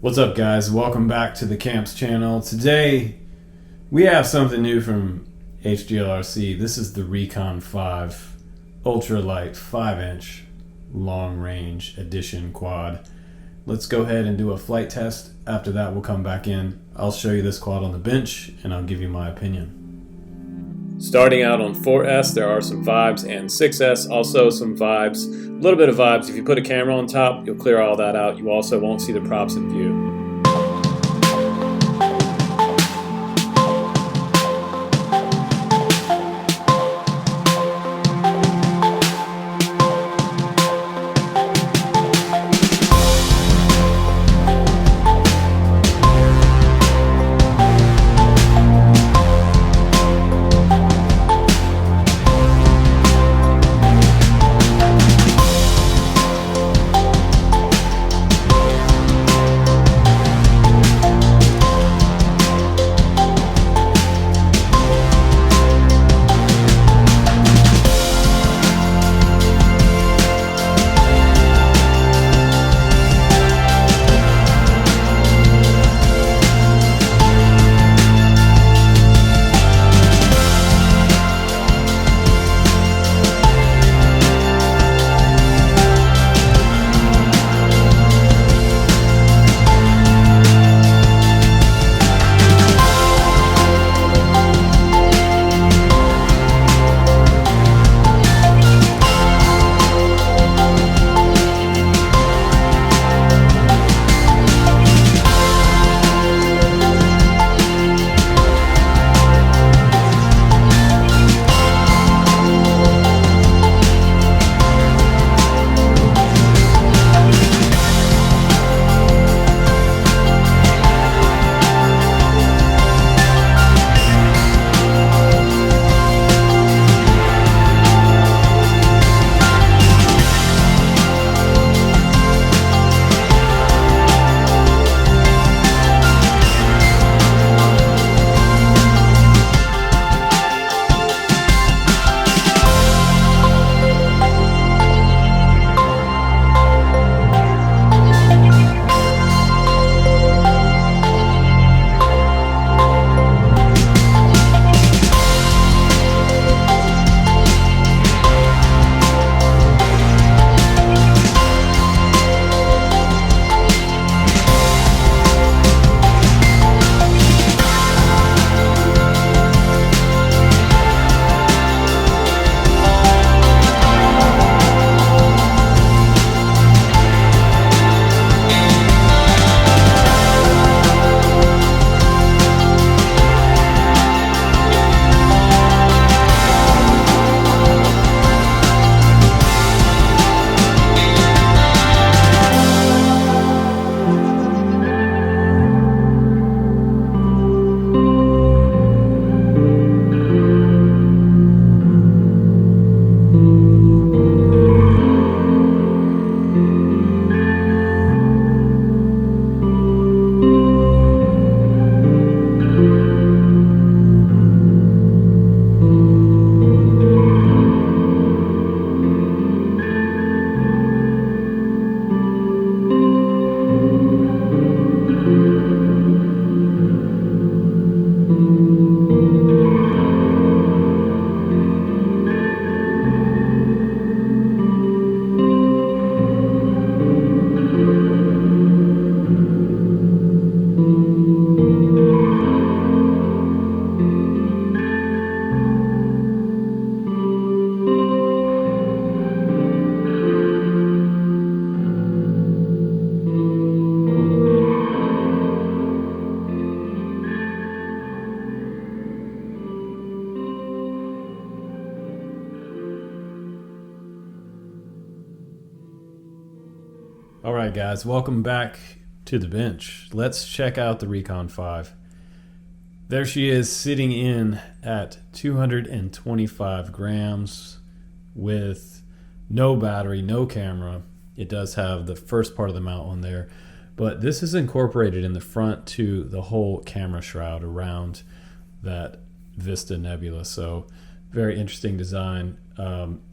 What's up, guys? Welcome back to the Camps channel. Today we have something new from HGLRC. This is the REKON 5 Ultralight 5-inch long range edition quad. Let's go ahead and do a flight test. After that we'll come back in. I'll show you this quad on the bench and I'll give you my opinion. Starting out on 4S, there are some vibes, and 6S also some vibes. A little bit of vibes. If you put a camera on top, you'll clear all that out. You also won't see the props in view. Alright guys, welcome back to the bench. Let's check out the REKON 5. There she is sitting in at 225 grams with no battery, no camera. It does have the first part of the mount on there, but this is incorporated in the front to the whole camera shroud around that Vista Nebula. So Very interesting design.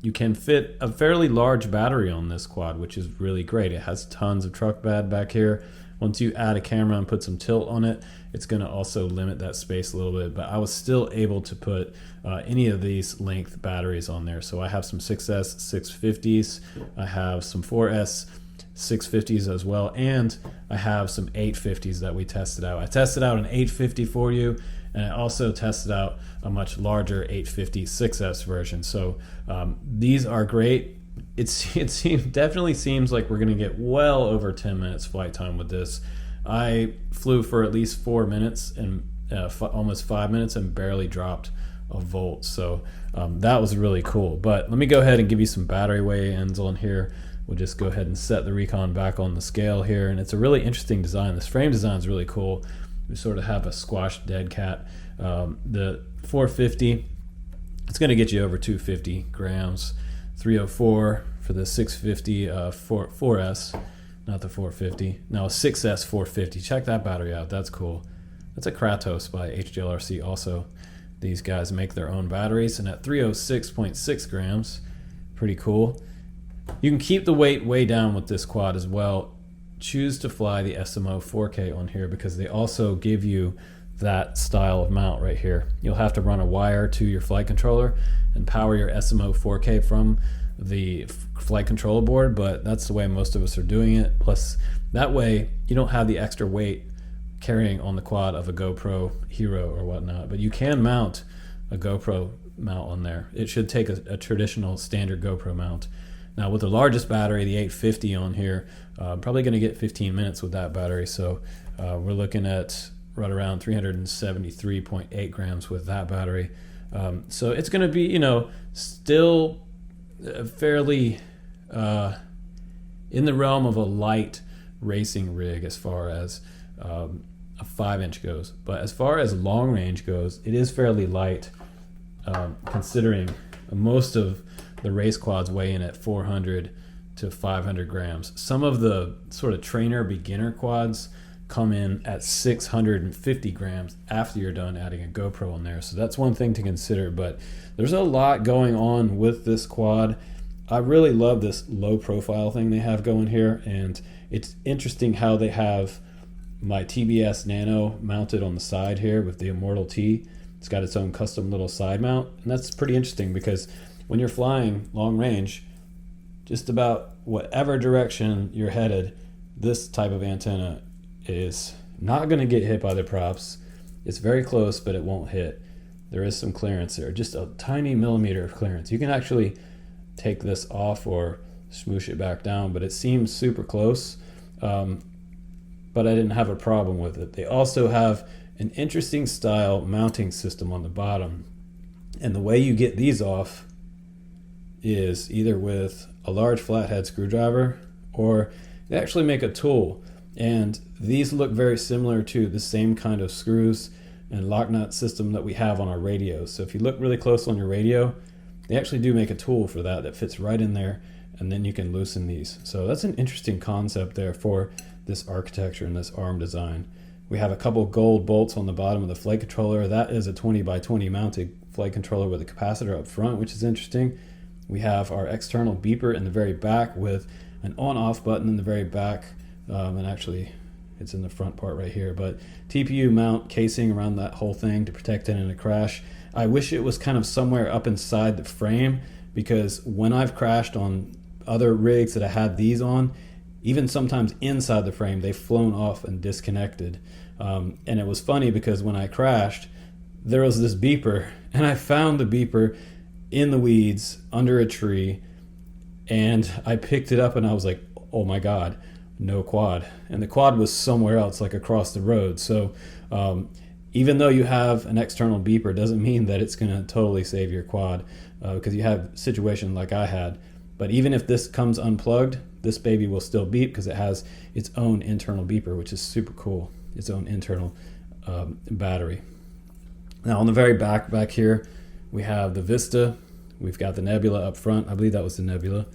You can fit a fairly large battery on this quad, which is really great. It has tons of truck bed back here. Once you add a camera and put some tilt on it, it's going to also limit that space a little bit, but I was still able to put any of these length batteries on there. So I have some 6S 650s, I have some 4S 650s as well, and I have some 850s that we tested out. I tested out an 850 for you, and I also tested out a much larger 850 6S version. So these are great. It definitely seems like we're going to get well over 10 minutes flight time with this. I flew for at least 4 minutes and almost 5 minutes and barely dropped a volt. So that was really cool. But let me go ahead and give you some battery weigh-ins on here. We'll just go ahead and set the Rekon back on the scale here. And it's a really interesting design. This frame design is really cool. We sort of have a squashed dead cat. The 450, it's going to get you over 250 grams. 304 for the 650 4S, not the 450. Now a 6S 450. Check that battery out. That's cool. That's a Kratos by HGLRC also. These guys make their own batteries, and at 306.6 grams, pretty cool. You can keep the weight way down with this quad as well. Choose to fly the SMO 4K on here because they also give you that style of mount right here. You'll have to run a wire to your flight controller and power your SMO 4K from the flight controller board, but that's the way most of us are doing it. Plus, that way you don't have the extra weight carrying on the quad of a GoPro Hero or whatnot, but you can mount a GoPro mount on there. It should take a traditional standard GoPro mount. Now with the largest battery, the 850 on here, probably going to get 15 minutes with that battery, so we're looking at right around 373.8 grams with that battery. So it's going to be, still fairly in the realm of a light racing rig as far as a 5-inch goes. But as far as long range goes, it is fairly light, considering most of the race quads weigh in at 400 to 500 grams. Some of the sort of trainer beginner quads come in at 650 grams after you're done adding a GoPro on there. So that's one thing to consider, but there's a lot going on with this quad. I really love this low profile thing they have going here, and it's interesting how they have my TBS Nano mounted on the side here with the Immortal T. It's got its own custom little side mount, and that's pretty interesting because when you're flying long range, just about whatever direction you're headed, this type of antenna is not going to get hit by the props. It's very close, but it won't hit. There is some clearance there, just a tiny millimeter of clearance. You can actually take this off or smoosh it back down, but it seems super close. But I didn't have a problem with it. They also have an interesting style mounting system on the bottom, and the way you get these off is either with a large flathead screwdriver, or they actually make a tool. And these look very similar to the same kind of screws and lock nut system that we have on our radios. So if you look really close on your radio, they actually do make a tool for that fits right in there, and then you can loosen these. So that's an interesting concept there for this architecture and this arm design. We have a couple gold bolts on the bottom of the flight controller. That is a 20 by 20 mounted flight controller with a capacitor up front, which is interesting. We have our external beeper in the very back with an on-off button in the very back. And actually it's in the front part right here, but TPU mount casing around that whole thing to protect it in a crash. I wish it was kind of somewhere up inside the frame, because when I've crashed on other rigs that I had these on, even sometimes inside the frame, they've flown off and disconnected. And it was funny because when I crashed, there was this beeper, and I found the beeper in the weeds under a tree, and I picked it up and I was like, oh my God, no quad. And the quad was somewhere else, like across the road. So even though you have an external beeper, doesn't mean that it's going to totally save your quad, because you have situations like I had. But even if this comes unplugged, this baby will still beep because it has its own internal beeper, which is super cool. Its own internal battery. Now on the very back here, we have the Vista. We've got the Nebula up front. I believe that was the Nebula.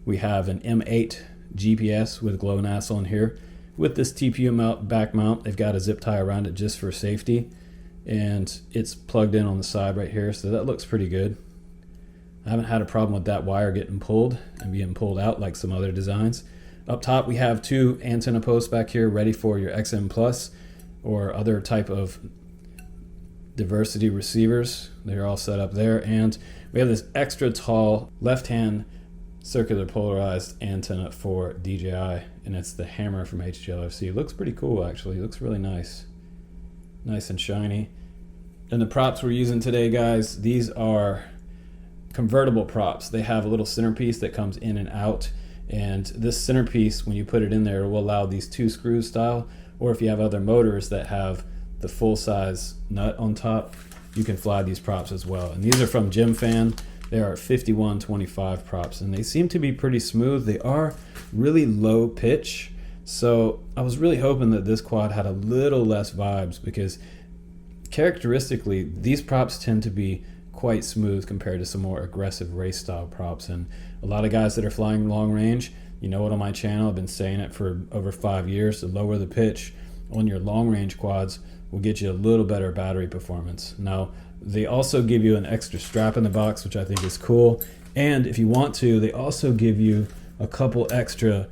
We have an M8 GPS with GLONASS on here. With this TPU back mount, they've got a zip tie around it just for safety. and it's plugged in on the side right here, so that looks pretty good. I haven't had a problem with that wire getting pulled and being pulled out like some other designs. Up top we have 2 antenna posts back here ready for your XM Plus or other type of diversity receivers. They're all set up there, and we have this extra tall left-hand circular polarized antenna for DJI, and it's the Hammer from HGLRC. It looks pretty cool actually. It looks really nice and shiny. And the props we're using today, guys, these are convertible props. They have a little centerpiece that comes in and out, and this centerpiece, when you put it in there, will allow these 2 screws style, or if you have other motors that have the full size nut on top, you can fly these props as well. And these are from Jim Fan. They are 5125 props, and they seem to be pretty smooth. They are really low pitch, so I was really hoping that this quad had a little less vibes, because characteristically these props tend to be quite smooth compared to some more aggressive race style props. And a lot of guys that are flying long range, you know it on my channel, I've been saying it for over 5 years, to lower the pitch on your long range quads will get you a little better battery performance. Now, they also give you an extra strap in the box, which I think is cool. And if you want to, they also give you a couple extra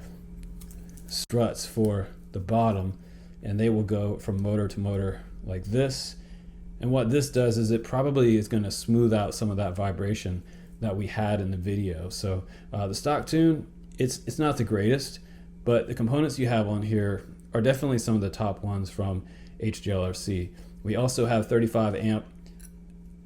struts for the bottom, and they will go from motor to motor like this. And what this does is it probably is going to smooth out some of that vibration that we had in the video. So the stock tune, it's not the greatest, but the components you have on here are definitely some of the top ones from HGLRC. We also have 35 amp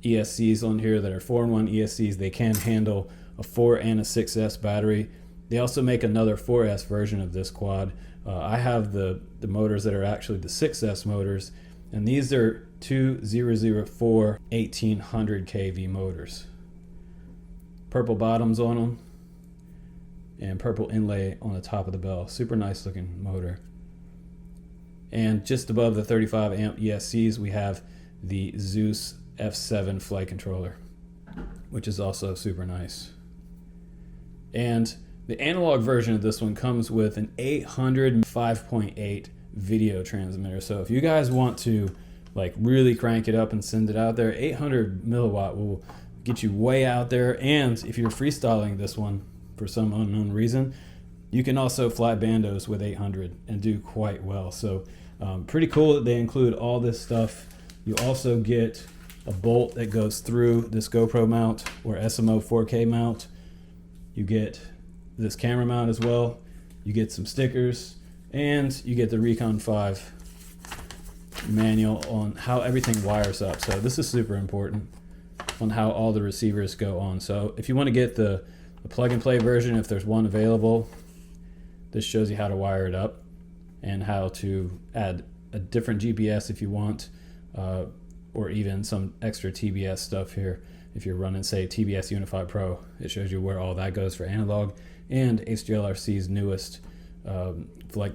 ESCs on here that are 4-in-1 ESCs. They can handle a 4 and a 6S battery. They also make another 4S version of this quad. I have the motors that are actually the 6S motors, and these are 2004 1800 kV motors. Purple bottoms on them and purple inlay on the top of the bell. Super nice looking motor. And just above the 35 amp ESCs, we have the Zeus F7 flight controller, which is also super nice. And the analog version of this one comes with an 805.8 video transmitter. So if you guys want to like really crank it up and send it out there, 800 milliwatt will get you way out there. And if you're freestyling this one for some unknown reason, you can also fly bandos with 800 and do quite well. So pretty cool that they include all this stuff. You also get a bolt that goes through this GoPro mount or SMO 4K mount. You get this camera mount as well. You get some stickers, and you get the Rekon 5 manual on how everything wires up. So this is super important on how all the receivers go on. So if you want to get the plug and play version, if there's one available, this shows you how to wire it up and how to add a different GPS if you want, or even some extra TBS stuff here. If you're running, say, TBS Unified Pro, it shows you where all that goes for analog, and HGLRC's newest like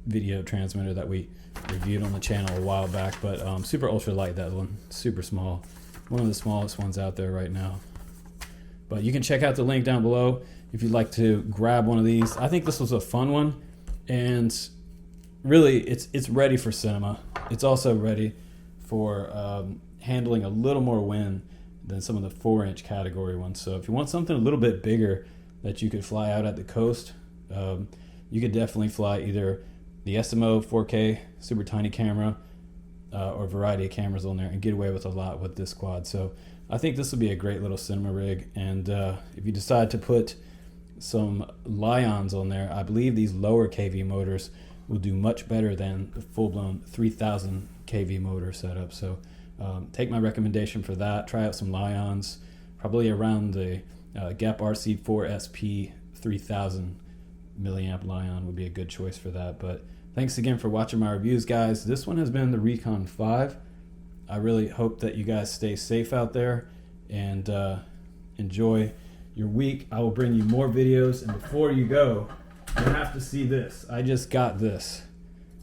video transmitter that we reviewed on the channel a while back. But super ultralight, that one, super small, one of the smallest ones out there right now. But you can check out the link down below if you'd like to grab one of these. I think this was a fun one, and really it's ready for cinema. It's also ready for handling a little more wind than some of the 4-inch category ones. So if you want something a little bit bigger that you could fly out at the coast, you could definitely fly either the SMO 4K super tiny camera or a variety of cameras on there and get away with a lot with this quad. So I think this will be a great little cinema rig. And if you decide to put some Lions on there, I believe these lower kV motors will do much better than the full-blown 3000 kV motor setup. So take my recommendation for that. Try out some Lions, probably around the GAP RC4SP 3000 milliamp Lion would be a good choice for that. But thanks again for watching my reviews, guys. This one has been the Rekon 5. I really hope that you guys stay safe out there and enjoy your week. I will bring you more videos, and before you go, you have to see this. I just got this,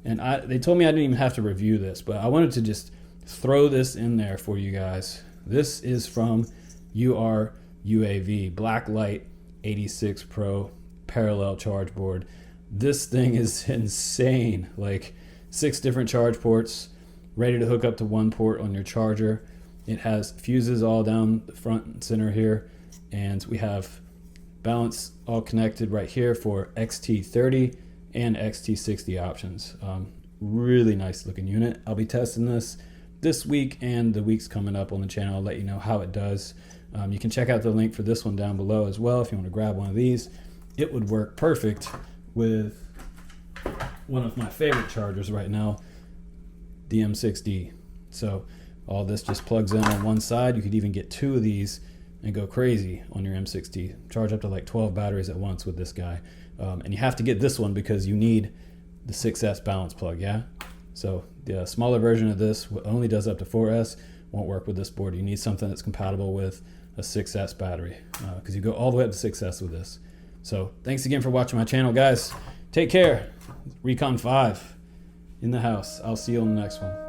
and they told me I didn't even have to review this, but I wanted to just throw this in there for you guys. This is from UAV Blacklight 86 Pro parallel charge board. This thing is insane, like 6 different charge ports, ready to hook up to one port on your charger. It has fuses all down the front and center here, and we have balance all connected right here for XT30 and XT60 options. Really nice looking unit. I'll be testing this week and the weeks coming up on the channel. I'll let you know how it does. You can check out the link for this one down below as well if you want to grab one of these. It would work perfect with one of my favorite chargers right now, the M6D. So all this just plugs in on one side. You could even get two of these and go crazy on your M6D. Charge up to like 12 batteries at once with this guy. And you have to get this one because you need the 6S balance plug, yeah? So the smaller version of this only does up to 4S, won't work with this board. You need something that's compatible with a 6S battery because you go all the way up to 6S with this. So thanks again for watching my channel, guys. Take care. Rekon 5 in the house. I'll see you on the next one.